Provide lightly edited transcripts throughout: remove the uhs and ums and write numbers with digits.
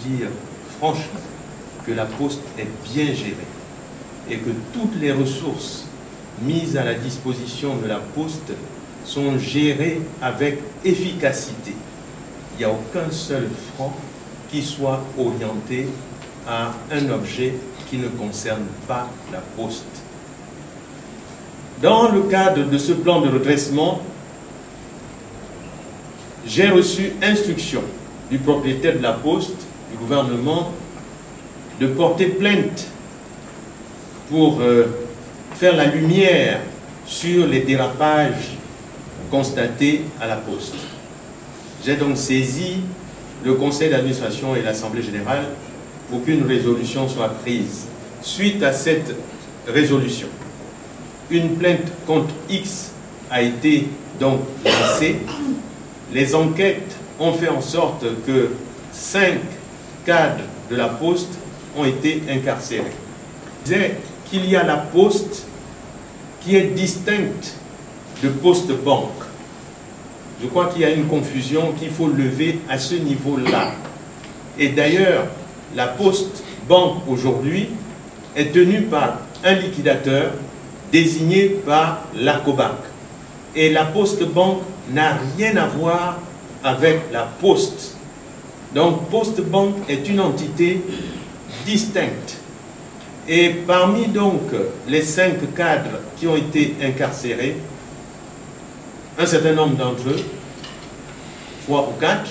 dire franchement que la Poste est bien gérée et que toutes les ressources mises à la disposition de la Poste sont gérées avec efficacité. Il n'y a aucun seul franc qui soit orienté à un objet qui ne concerne pas la Poste. Dans le cadre de ce plan de redressement, j'ai reçu instruction du propriétaire de la Poste, du gouvernement, de porter plainte pour faire la lumière sur les dérapages constatés à la Poste. J'ai donc saisi le conseil d'administration et l'Assemblée générale pour qu'une résolution soit prise. Suite à cette résolution, une plainte contre X a été donc lancée. Les enquêtes ont fait en sorte que 5 cadres de la Poste ont été incarcérés. Je disais qu'il y a la Poste qui est distincte de Poste Banque. Je crois qu'il y a une confusion qu'il faut lever à ce niveau-là. Et d'ailleurs, la Poste Banque aujourd'hui est tenue par un liquidateur désigné par l'Arcobank. Et la Poste Banque n'a rien à voir avec la Poste. Donc, Poste Banque est une entité distincte. Et parmi donc les 5 cadres qui ont été incarcérés, un certain nombre d'entre eux, 3 ou 4,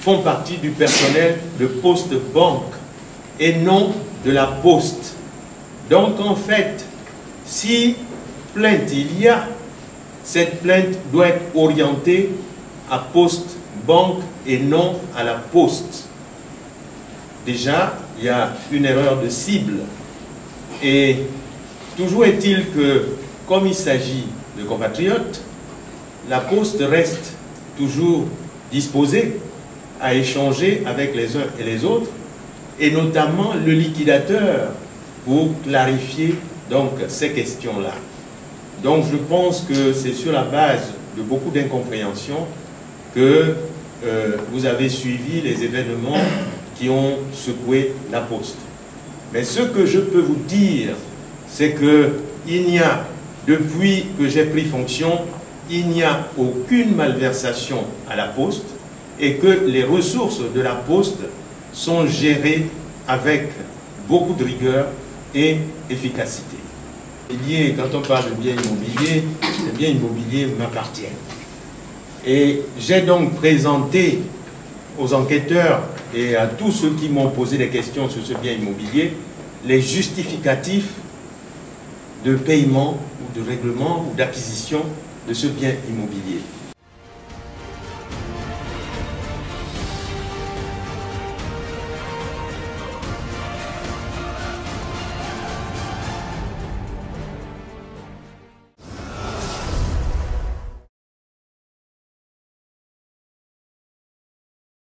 font partie du personnel de Poste Banque et non de la Poste. Donc en fait, si plainte il y a, cette plainte doit être orientée à Poste Banque et non à la Poste. Déjà, il y a une erreur de cible. Et toujours est-il que, comme il s'agit de compatriotes, la Poste reste toujours disposée à échanger avec les uns et les autres, et notamment le liquidateur, pour clarifier donc ces questions-là. Donc je pense que c'est sur la base de beaucoup d'incompréhension que vous avez suivi les événements qui ont secoué la Poste. Mais ce que je peux vous dire, c'est qu'il n'y a, depuis que j'ai pris fonction, il n'y a aucune malversation à la Poste et que les ressources de la Poste sont gérées avec beaucoup de rigueur et efficacité. Quand on parle de biens immobiliers, les biens immobiliers m'appartiennent. Et j'ai donc présenté aux enquêteurs et à tous ceux qui m'ont posé des questions sur ce bien immobilier les justificatifs de paiement ou de règlement ou d'acquisition de ce bien immobilier.